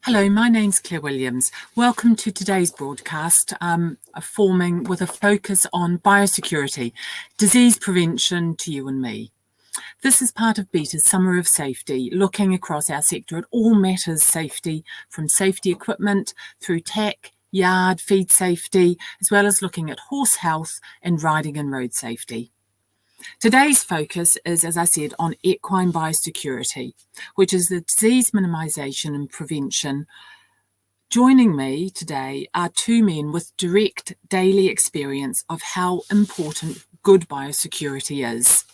Hello, my name's Claire Williams. Welcome to today's broadcast, forming with a focus on biosecurity, disease prevention to you and me. This is part of BETA's Summer of Safety, looking across our sector at all matters safety, from safety equipment through tech, yard, feed safety, as well as looking at horse health and riding and road safety. Today's focus is, as I said, on equine biosecurity, which is the disease minimisation and prevention. Joining me today are two men with direct daily experience of how important good biosecurity is.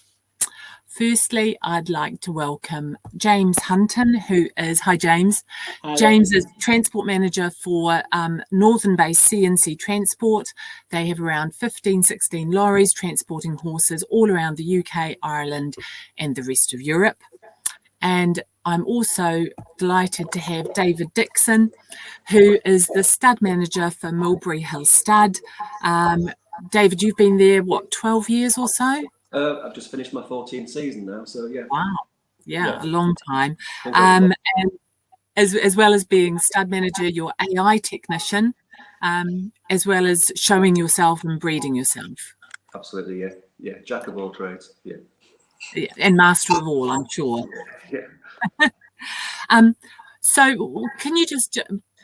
Firstly, I'd like to welcome James Hunton, who is, hi James. Hi, James is Transport Manager for Northern-based CNC Transport. They have around 15, 16 lorries transporting horses all around the UK, Ireland and the rest of Europe. And I'm also delighted to have David Dixon, who is the Stud Manager for Millbry Hill Stud. David, you've been there, what, 12 years or so? I've just finished my 14th season now, so yeah. Wow, yeah. A long time. And as well as being Stud Manager, you're AI technician, as well as showing yourself and breeding yourself. Absolutely, yeah. Jack of all trades, yeah. And master of all, I'm sure. Yeah. So can you just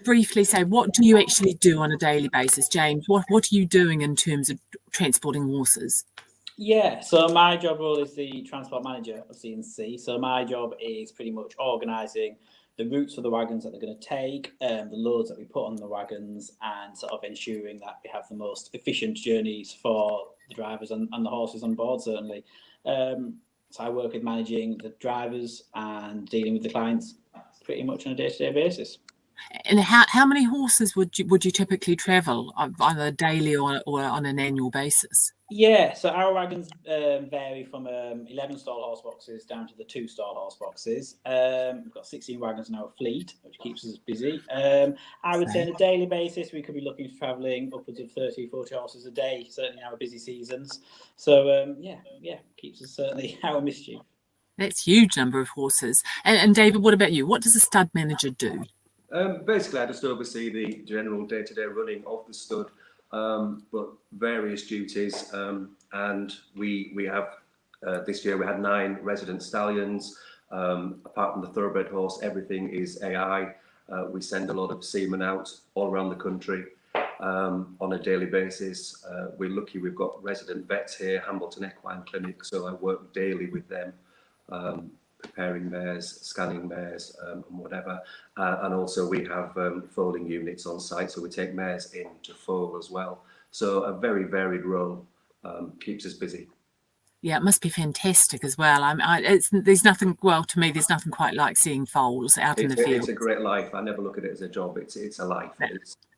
briefly say, what do you actually do on a daily basis, James? What are you doing in terms of transporting horses? Yeah, so my job role is the transport manager of CNC. So my job is pretty much organising the routes for the wagons that they're going to take, the loads that we put on the wagons, and sort of ensuring that we have the most efficient journeys for the drivers and the horses on board, certainly. So I work with managing the drivers and dealing with the clients pretty much on a day-to-day basis. And how many horses would you typically travel on a daily or on an annual basis? Yeah, so our wagons vary from 11 stall horse boxes down to the 2 stall horse boxes. We've got 16 wagons in our fleet, which keeps us busy. I would say on a daily basis, we could be looking to travelling upwards of 30, 40 horses a day, certainly in our busy seasons. So, yeah, keeps us certainly our mischief. That's a huge number of horses. And David, what about you? What does a stud manager do? Basically, I just oversee the general day-to-day running of the stud, but various duties. And we have, this year we had 9 resident stallions. Apart from the thoroughbred horse, everything is AI. We send a lot of seamen out all around the country on a daily basis. We're lucky we've got resident vets here, Hambleton Equine Clinic, so I work daily with them. Preparing mares, scanning mares, and whatever. And also we have foaling units on site, so we take mares in to foal as well. So a very varied role keeps us busy. Yeah, it must be fantastic as well. There's nothing quite like seeing foals out in the field. It's a great life. I never look at it as a job. It's a life.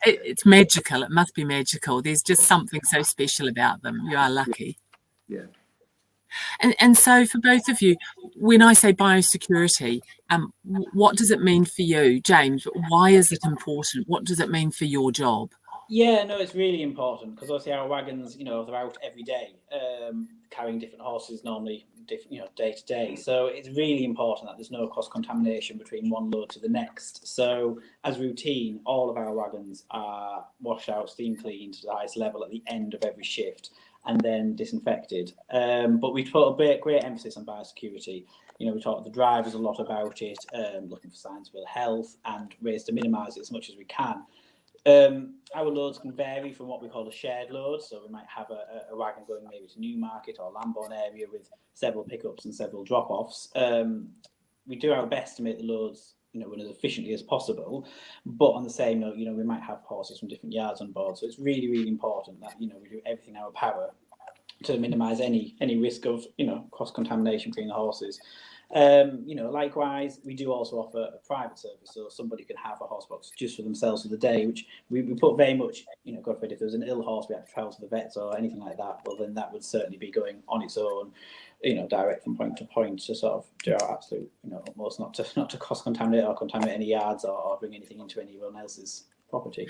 It's magical. It must be magical. There's just something so special about them. You are lucky. Yeah. And so for both of you, when I say biosecurity, what does it mean for you, James? Why is it important? What does it mean for your job? Yeah, no, it's really important because obviously our wagons, they're out every day, carrying different horses, normally different, day to day. So it's really important that there's no cross contamination between one load to the next. So as routine, all of our wagons are washed out, steam cleaned to the highest level at the end of every shift, and then disinfected. But we put a great emphasis on biosecurity. We talk to the drivers a lot about it, looking for signs of ill health and ways to minimise it as much as we can. Our loads can vary from what we call a shared load. So we might have a wagon going maybe to Newmarket or Lambourne area with several pickups and several drop-offs. We do our best to make the loads run as efficiently as possible, but on the same note, we might have horses from different yards on board. So it's really, really important that we do everything in our power to minimise any risk of cross-contamination between the horses. Likewise, we do also offer a private service, so somebody can have a horse box just for themselves for the day, which we put very much, God forbid, if there was an ill horse we had to travel to the vets or anything like that, well, then that would certainly be going on its own, direct from point to point to sort of do our absolute, utmost not to cross-contaminate or contaminate any yards or bring anything into anyone else's property.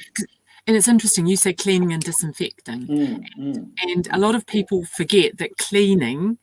And it's interesting, you say cleaning and disinfecting. And a lot of people forget that cleaning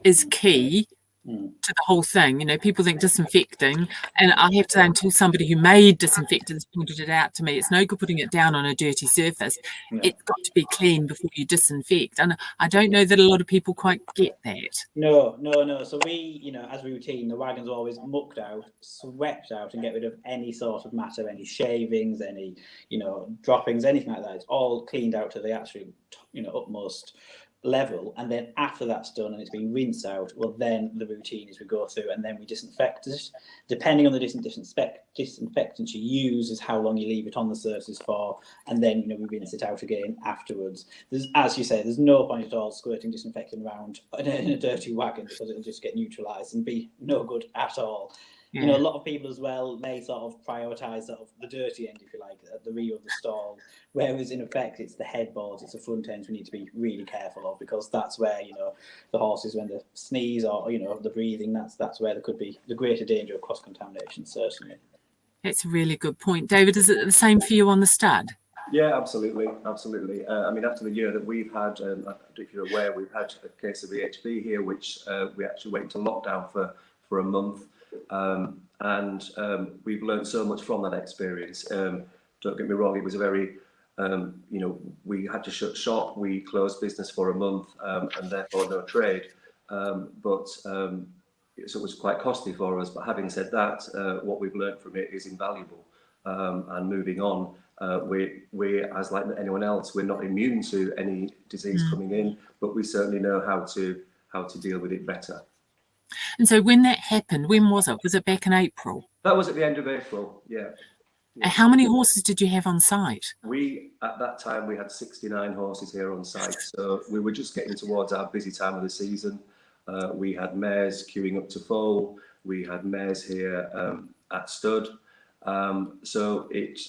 is key to the whole thing. You know, people think disinfecting, and I have to say, until somebody who made disinfectants pointed it out to me, it's no good putting it down on a dirty surface. No. It's got to be clean before you disinfect, and I don't know that a lot of people quite get that. No. So we, you know, as a routine, the wagons are always mucked out, swept out, and get rid of any sort of matter, any shavings, any, you know, droppings, anything like that. It's all cleaned out to the absolute, you know, utmost level, and then after that's done and it's been rinsed out, well, then the routine is we go through and then we disinfect it. Depending on the disinfectant you use is how long you leave it on the surfaces for, and then, you know, we rinse it out again afterwards. There's, as you say, there's no point at all squirting disinfectant around in a dirty wagon, because it'll just get neutralised and be no good at all. Yeah. You know, a lot of people as well may sort of prioritise sort of the dirty end, if you like, at the rear of the stall, whereas in effect it's the headboards, it's the front ends we need to be really careful of, because that's where, you know, the horses, when they sneeze or, you know, the breathing, that's where there could be the greater danger of cross-contamination, certainly. That's a really good point. David, is it the same for you on the stud? Yeah, absolutely. I mean, after the year that we've had, I don't know if you're aware, we've had a case of EHV here, which we actually went into lockdown for a month. We've learned so much from that experience. Don't get me wrong, it was a very, you know, we had to shut shop, we closed business for a month, and therefore no trade. So it was quite costly for us. But having said that, what we've learned from it is invaluable. And moving on, we, as like anyone else, we're not immune to any disease coming in, but we certainly know how to deal with it better. And so when that happened, when was it? Was it back in April? That was at the end of April, yeah. And how many horses did you have on site? At that time, we had 69 horses here on site. So we were just getting towards our busy time of the season. We had mares queuing up to foal. We had mares here at stud. So it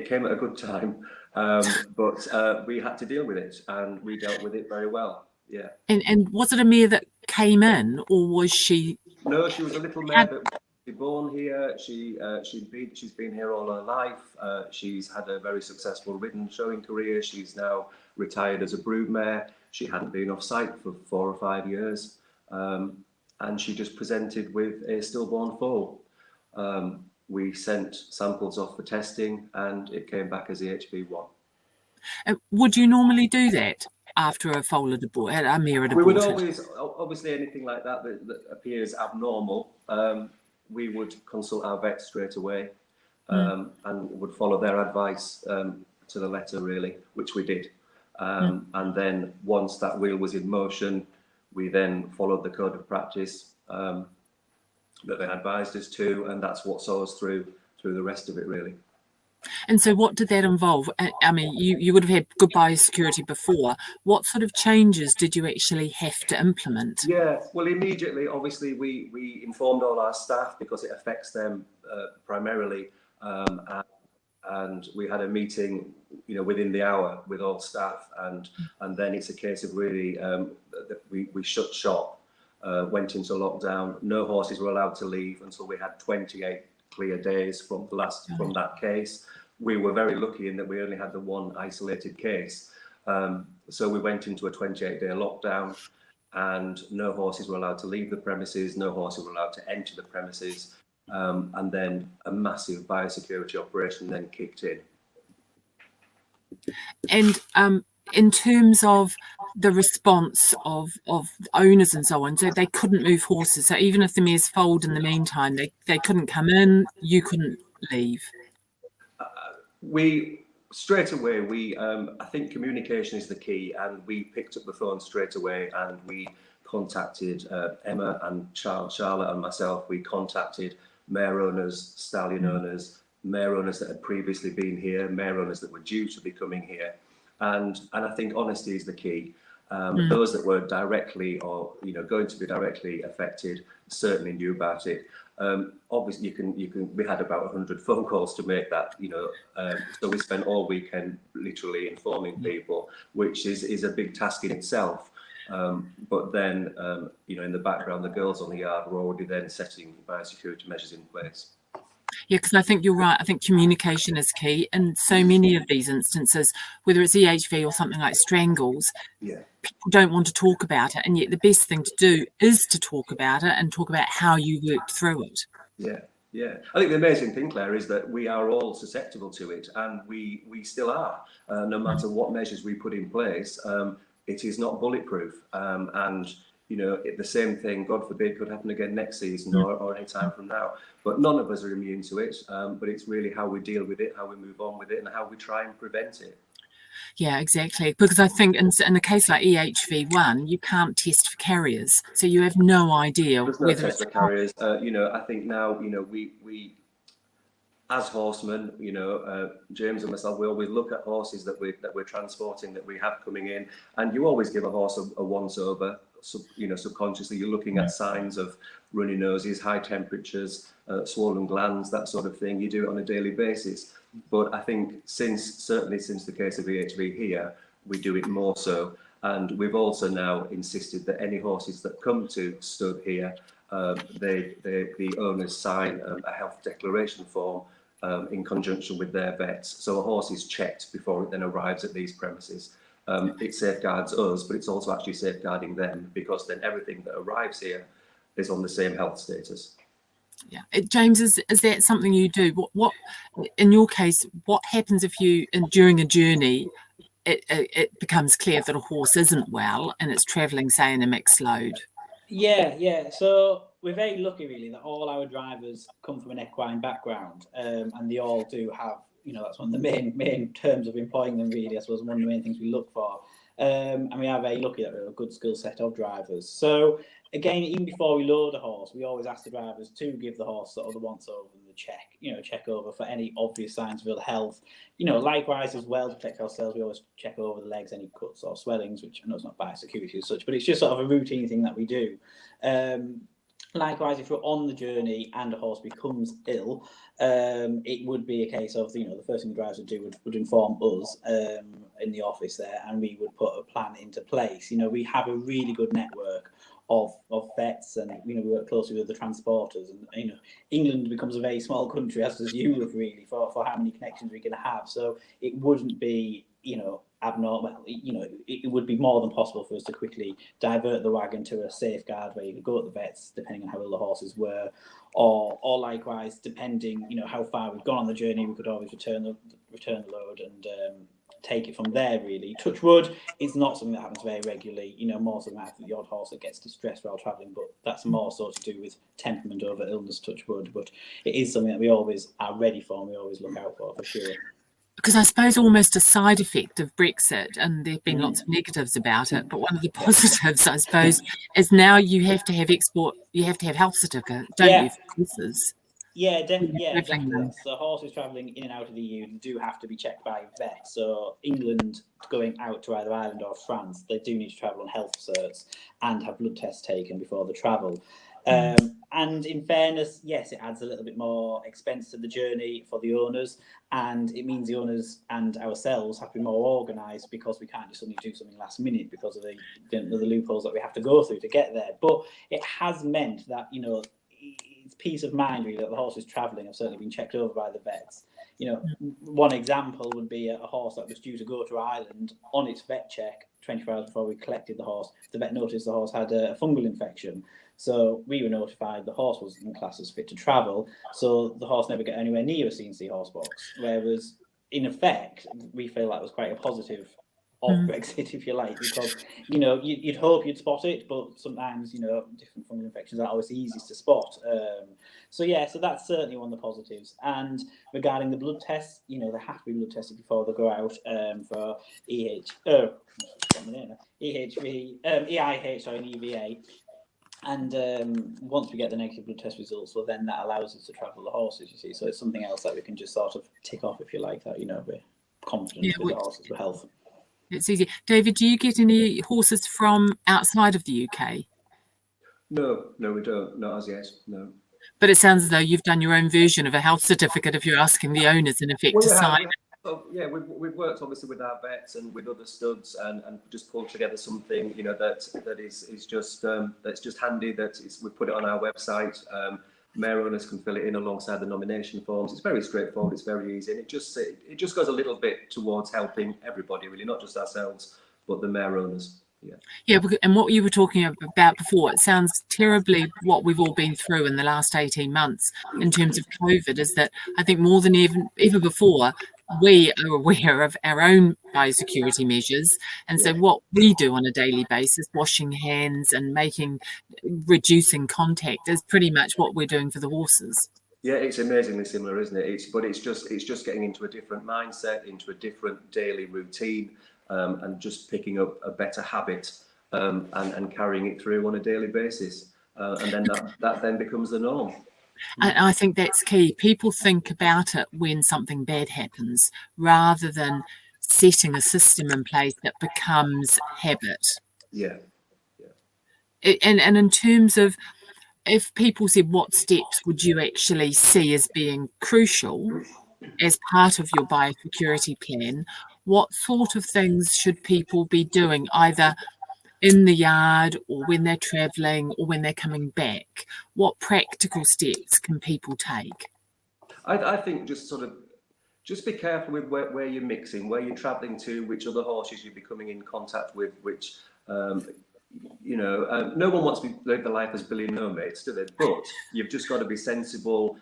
came at a good time, but we had to deal with it, and we dealt with it very well. Yeah. And was it a mare that came in, or was she? No, she was a little mare that was born here. She's been here all her life. She's had a very successful ridden showing career. She's now retired as a broodmare. She hadn't been off site for 4 or 5 years, and she just presented with a stillborn foal. We sent samples off for testing, and it came back as EHV1. Would you normally do that after a foal had aborted, a mare had aborted? We would always, obviously, anything like that appears abnormal, we would consult our vet straight away, and would follow their advice to the letter, really, which we did. And then once that wheel was in motion, we then followed the code of practice that they advised us to, and that's what saw us through the rest of it, really. And so what did that involve? I mean, you would have had good biosecurity before. What sort of changes did you actually have to implement? Yeah, well, immediately, obviously, we informed all our staff, because it affects them primarily, and we had a meeting, you know, within the hour with all staff, and then it's a case of really we shut shop, went into lockdown. No horses were allowed to leave until we had 28 clear days from that case. We were very lucky in that we only had the one isolated case. So we went into a 28-day lockdown, and no horses were allowed to leave the premises, no horses were allowed to enter the premises, and then a massive biosecurity operation then kicked in. And in terms of the response of owners and so on, so they couldn't move horses. So even if the mares foaled in the meantime, they couldn't come in, you couldn't leave. Straight away, I think communication is the key, and we picked up the phone straight away, and we contacted Emma and Charlotte and myself. We contacted mare owners, stallion owners, mare owners that had previously been here, mare owners that were due to be coming here. And I think honesty is the key. Those that were directly or going to be directly affected certainly knew about it. Obviously, we had about 100 phone calls to make that. So we spent all weekend literally informing people, which is a big task in itself. But then, in the background, the girls on the yard were already then setting biosecurity measures in place. Yeah, because I think you're right. I think communication is key. In so many of these instances, whether it's EHV or something like strangles, Yeah. people don't want to talk about it. And yet the best thing to do is to talk about it and talk about how you worked through it. Yeah. Yeah, I think the amazing thing, Claire, is that we are all susceptible to it, and we still are. No matter what measures we put in place, it is not bulletproof. And you know, the same thing, God forbid, could happen again next season or any time from now. But none of us are immune to it. But it's really how we deal with it, how we move on with it, and how we try and prevent it. Yeah, exactly. Because I think in a case like EHV1, you can't test for carriers, so you have no idea There's no whether test it's for carriers. You know, I think now, you know, we as horsemen, you know, James and myself, we always look at horses that we're transporting, that we have coming in, and you always give a horse a once over. You know, subconsciously, you're looking at signs of runny noses, high temperatures, swollen glands, that sort of thing. You do it on a daily basis. But I think certainly since the case of EHV here, we do it more so. And we've also now insisted that any horses that come to stud here, the owners sign a health declaration form in conjunction with their vets. So a horse is checked before it then arrives at these premises. It safeguards us, but it's also actually safeguarding them, because then everything that arrives here is on the same health status. Yeah, James, is that something you do? What in your case, what happens if you during a journey it becomes clear that a horse isn't well and it's travelling, say, in a mixed load? Yeah. So we're very lucky, really, that all our drivers come from an equine background, and they all do have, you know, that's one of the main terms of employing them, really. I suppose one of the main things we look for. And we are very lucky that we have a good skill set of drivers. So again, even before we load a horse, we always ask the drivers to give the horse sort of the once over and the check over for any obvious signs of ill health. You know, likewise as well, to protect ourselves, we always check over the legs, any cuts or swellings, which I know it's not biosecurity as such, but it's just sort of a routine thing that we do. Likewise, if we're on the journey and a horse becomes ill, it would be a case of, you know, the first thing the drivers would do would inform us in the office there, and we would put a plan into place. You know, we have a really good network of vets, and, you know, we work closely with the transporters, and, you know, England becomes a very small country, as does Europe, really, for how many connections we can have. So it wouldn't be, you know, abnormal. You know, it would be more than possible for us to quickly divert the wagon to a safeguard where you could go to the vets, depending on how ill the horses were, or likewise, depending, you know, how far we've gone on the journey, we could always return the load and take it from there, really. Touch wood, it's not something that happens very regularly. You know, more so than that, the odd horse that gets distressed while travelling, but that's more so to do with temperament over illness, touch wood. But it is something that we always are ready for, and we always look out for sure. Because I suppose almost a side effect of Brexit, and there have been lots of negatives about it, but one of the positives, I suppose, is now you have to have health certificate, don't you, for horses? Yeah, definitely. Yeah, exactly. So horses travelling in and out of the EU do have to be checked by vets. So England going out to either Ireland or France, they do need to travel on health certs and have blood tests taken before the travel. And in fairness, yes, it adds a little bit more expense to the journey for the owners, and it means the owners and ourselves have to be more organised, because we can't just suddenly do something last minute because of the loopholes that we have to go through to get there. But it has meant that, you know, it's peace of mind, really, that the horses travelling have certainly been checked over by the vets. You know, one example would be a horse that was due to go to Ireland. On its vet check 24 hours before we collected the horse, the vet noticed the horse had a fungal infection. So we were notified the horse was in class as fit to travel, so the horse never got anywhere near a CNC horse box. Whereas, in effect, we feel that was quite a positive of Brexit, if you like, because, you know, you'd hope you'd spot it, but sometimes, you know, different fungal infections aren't always the easiest to spot. So that's certainly one of the positives. And regarding the blood tests, you know, they have to be blood tested before they go out for EIH, and EVA. And once we get the negative blood test results, well, then that allows us to travel the horses, you see. So it's something else that we can just sort of tick off, if you like, that, you know, we're confident with the horses for health. It's easy. David, do you get any horses from outside of the UK? No, we don't. Not as yet, no. But it sounds as though you've done your own version of a health certificate if you're asking the owners, in effect, to sign. We've worked obviously with our vets and with other studs, and just pulled together something, you know, that is just that's just handy. We've put it on our website. mare owners can fill it in alongside the nomination forms. It's very straightforward, it's very easy, and it just goes a little bit towards helping everybody, really, not just ourselves, but the mare owners. Yeah, and what you were talking about before, it sounds terribly what we've all been through in the last 18 months in terms of COVID, is that I think more than ever before, we are aware of our own biosecurity measures. And so what we do on a daily basis, washing hands and reducing contact, is pretty much what we're doing for the horses. Yeah, it's amazingly similar, isn't it? It's just getting into a different mindset, into a different daily routine, and just picking up a better habit, and carrying it through on a daily basis, and then that then becomes the norm. And I think that's key. People think about it when something bad happens, rather than setting a system in place that becomes habit. Yeah. And in terms of, if people said, what steps would you actually see as being crucial as part of your biosecurity plan, what sort of things should people be doing, either in the yard or when they're travelling or when they're coming back? What practical steps can people take? I think just be careful with where you're mixing, where you're travelling to, which other horses you'll be coming in contact with, which, no one wants to live the life as Billy No Mates, do they? But you've just got to be sensible,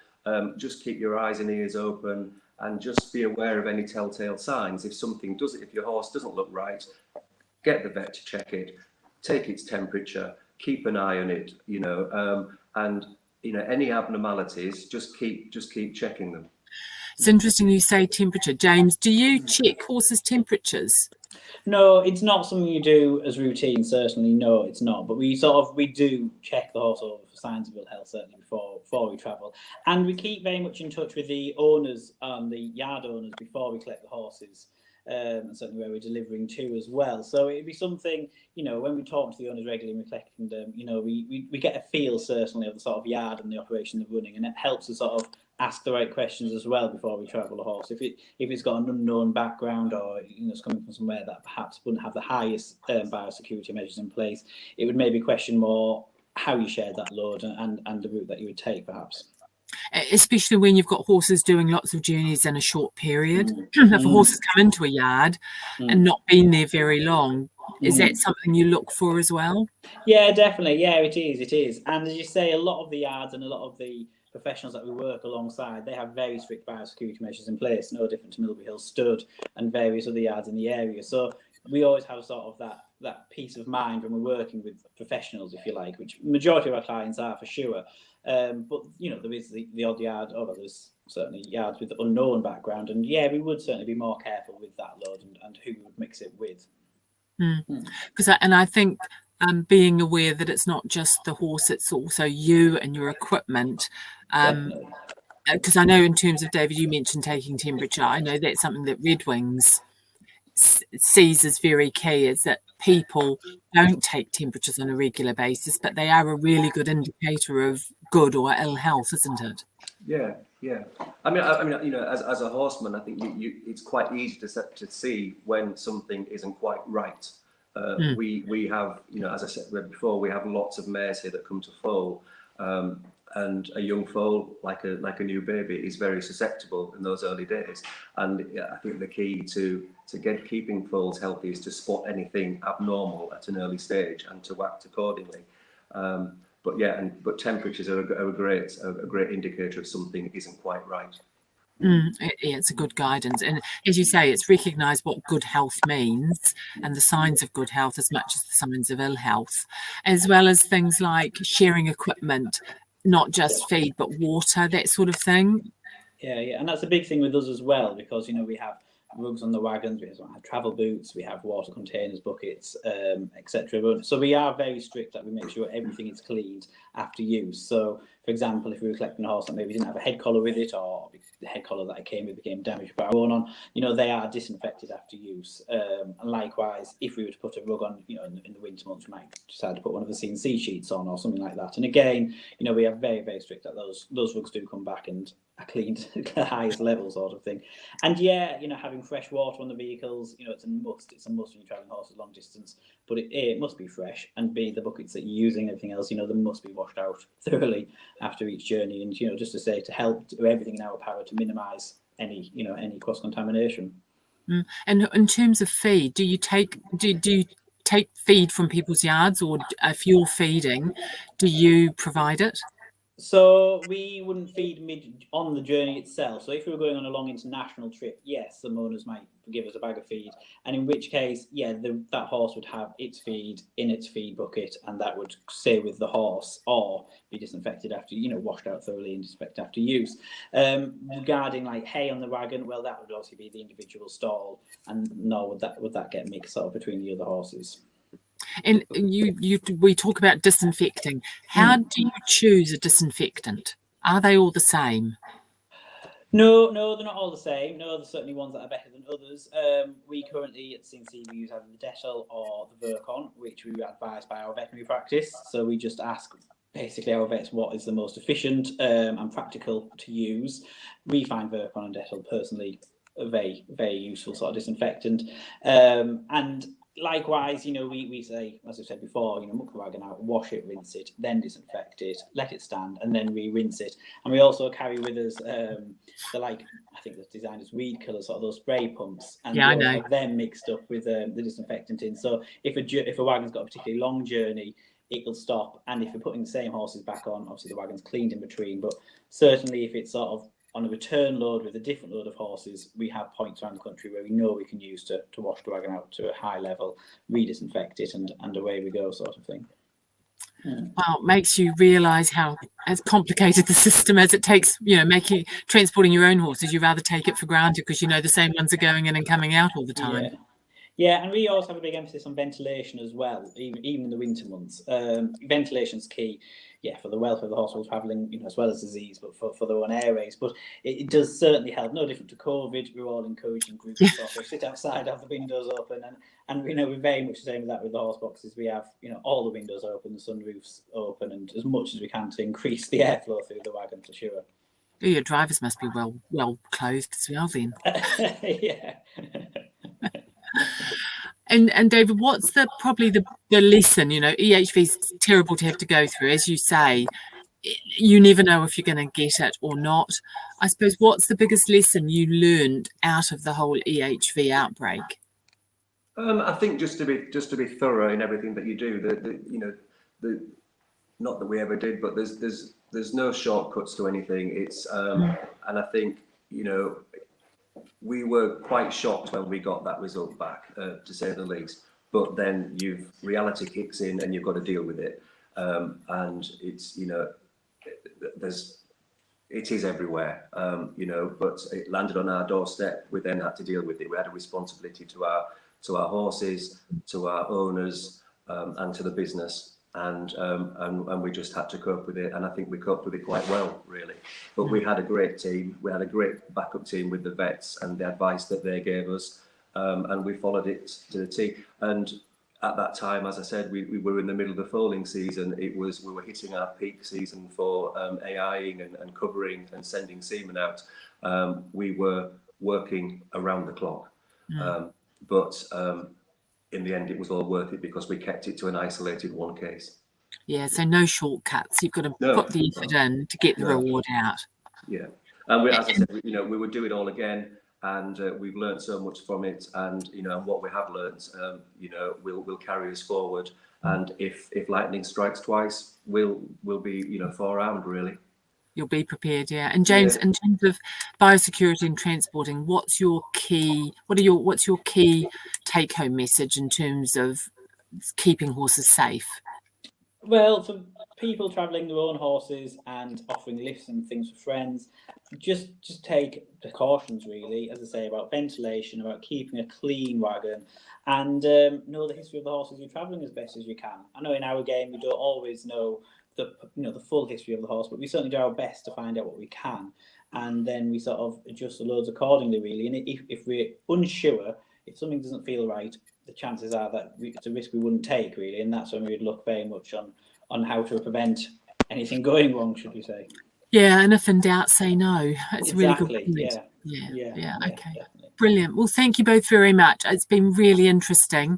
just keep your eyes and ears open, and just be aware of any telltale signs. If your horse doesn't look right, get the vet to check it, take its temperature, keep an eye on it, and any abnormalities, just keep checking them. It's interesting you say temperature. James, do you check horses' temperatures? No, it's not something you do as routine, certainly. No, it's not. But we do check the horse over for signs of ill health, certainly before we travel. And we keep very much in touch with the owners, the yard owners, before we collect the horses. And certainly where we're delivering to as well. So it'd be something, when we talk to the owners regularly and we're collecting them, we get a feel, certainly, of the sort of yard and the operation they're running, and it helps us sort of ask the right questions as well before we travel a horse. If it's got an unknown background, or it's coming from somewhere that perhaps wouldn't have the highest biosecurity measures in place, it would maybe question more how you share that load and the route that you would take, perhaps. Especially when you've got horses doing lots of journeys in a short period. If a horse has come into a yard and not been there very long, is that something you look for as well? Yeah, definitely. Yeah, it is. And as you say, a lot of the yards and a lot of the professionals that we work alongside, they have very strict biosecurity measures in place, no different to Millbry Hill Stud and various other yards in the area. So we always have sort of that peace of mind when we're working with professionals, if you like, which majority of our clients are, for sure. But there is the odd yard, there's certainly yards with unknown background, and we would certainly be more careful with that load and who we would mix it with. And I think being aware that it's not just the horse, it's also you and your equipment. Because I know, in terms of, David, you mentioned taking temperature. I know that's something that Red Wings sees as very key, is that people don't take temperatures on a regular basis, but they are a really good indicator of good or ill health, isn't it? Yeah. I mean, as a horseman, I think it's quite easy to see when something isn't quite right. We have, as I said before, we have lots of mares here that come to foal, and a young foal, like a new baby, is very susceptible in those early days. And I think the key to keeping foals healthy is to spot anything abnormal at an early stage and to act accordingly. But temperatures are a great indicator if something isn't quite right. It's a good guidance, and as you say, it's recognise what good health means and the signs of good health as much as the signs of ill health, as well as things like sharing equipment, not just feed but water, that sort of thing. Yeah, and that's a big thing with us as well, because we have rugs on the wagons, we have travel boots, we have water containers, buckets, etc. So we are very strict that we make sure everything is cleaned after use. So, for example, if we were collecting a horse that maybe didn't have a head collar with it, or the head collar that it came with became damaged by our own on, they are disinfected after use. And likewise, if we were to put a rug on, in the winter months, we might decide to put one of the CNC sheets on or something like that. And again, we are very, very strict that those rugs do come back and cleaned at the highest level, sort of thing. And yeah, having fresh water on the vehicles, it's a must. It's a must when you're traveling horses long distance. But it must be fresh, and B, the buckets that you're using, everything else, they must be washed out thoroughly after each journey. And just to say, to help do everything in our power to minimise any cross contamination. And in terms of feed, do you take feed from people's yards, or if you're feeding, do you provide it? So we wouldn't feed on the journey itself. So if we were going on a long international trip, yes, some owners might give us a bag of feed, and in which case, yeah, that horse would have its feed in its feed bucket, and that would stay with the horse or be disinfected after, washed out thoroughly and disinfected after use. Regarding like hay on the wagon, well, that would obviously be the individual stall, and nor would that get mixed up between the other horses. And we talk about disinfecting. How do you choose a disinfectant? Are they all the same? No, they're not all the same. No, there's certainly ones that are better than others. We currently at C&C, we use either the Dettol or the Virkon, which we are advised by our veterinary practice. So we just ask basically our vets what is the most efficient and practical to use. We find Virkon and Dettol personally a very, very useful sort of disinfectant. And likewise, we say, as I said before, muck the wagon out, wash it, rinse it, then disinfect it, let it stand, and then rinse it. And we also carry with us I think the designed as weed killers, sort of those spray pumps, and yeah, we have them mixed up with the disinfectant in. So if a wagon's got a particularly long journey, it'll stop. And if you're putting the same horses back on, obviously the wagon's cleaned in between. But certainly if it's sort of on a return load with a different load of horses, we have points around the country where we know we can use to wash the wagon out to a high level, re-disinfect it, and away we go, sort of thing. Well, it makes you realise how as complicated the system as it takes, transporting your own horses. You rather take it for granted because the same ones are going in and coming out all the time. Yeah, and we also have a big emphasis on ventilation as well, even in the winter months. Ventilation's key, for the welfare of the horse while travelling, as well as disease, but for their own airways. But it does certainly help. No different to COVID, we're all encouraging groups to sort of sit outside, have the windows open, and we're very much the same with that with the horse boxes. We have all the windows open, the sunroofs open, and as much as we can to increase the airflow through the wagon for sure. Your drivers must be well clothed as well then. Yeah. And David, what's probably the lesson? EHV is terrible to have to go through. As you say, you never know if you're going to get it or not. I suppose, what's the biggest lesson you learned out of the whole EHV outbreak? I think just to be thorough in everything that you do. Not that we ever did, but there's no shortcuts to anything. It's and I think we were quite shocked when we got that result back, to say the least. But then reality kicks in, and you've got to deal with it. And it's it is everywhere. But it landed on our doorstep. We then had to deal with it. We had a responsibility to our horses, to our owners, and to the business. And we just had to cope with it, and I think we coped with it quite well, really. But we had a great team. We had a great backup team with the vets and the advice that they gave us, and we followed it to the T. And at that time, as I said, we were in the middle of the foaling season. We were hitting our peak season for AIing and covering and sending semen out. We were working around the clock, but. In the end, it was all worth it because we kept it to an isolated one case. Yeah, so no shortcuts. You've got to put the effort in to get the reward out. Yeah, and as I said, we would do it all again, and we've learned so much from it, and and what we have learned, will carry us forward. And if lightning strikes twice, we'll be forearmed, really. You'll be prepared, yeah. And James, in terms of biosecurity and transporting, what's your key take-home message in terms of keeping horses safe? Well, for people travelling their own horses and offering lifts and things for friends, just take precautions, really, as I say, about ventilation, about keeping a clean wagon, and know the history of the horses you're travelling as best as you can. I know in our game we don't always know the full history of the horse, but we certainly do our best to find out what we can, and then we sort of adjust the loads accordingly, really. And if we're unsure, if something doesn't feel right, the chances are that it's a risk we wouldn't take, really, and that's when we would look very much on how to prevent anything going wrong, should we say. Yeah, and if in doubt, say no. It's a really good Exactly. point. Yeah. Yeah. Okay. Definitely. Brilliant. Well, thank you both very much. It's been really interesting.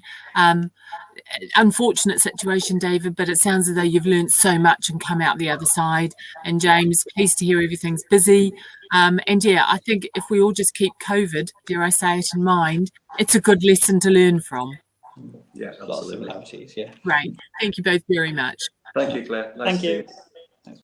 Unfortunate situation, David, but it sounds as though you've learned so much and come out the other side. And James, pleased to hear everything's busy. And yeah, I think if we all just keep COVID, dare I say it, in mind, it's a good lesson to learn from. Yeah, Lots of absolutely. similarities. Yeah. Great. Thank you both very much. Thank you, Claire. Nice Thank to see you. you.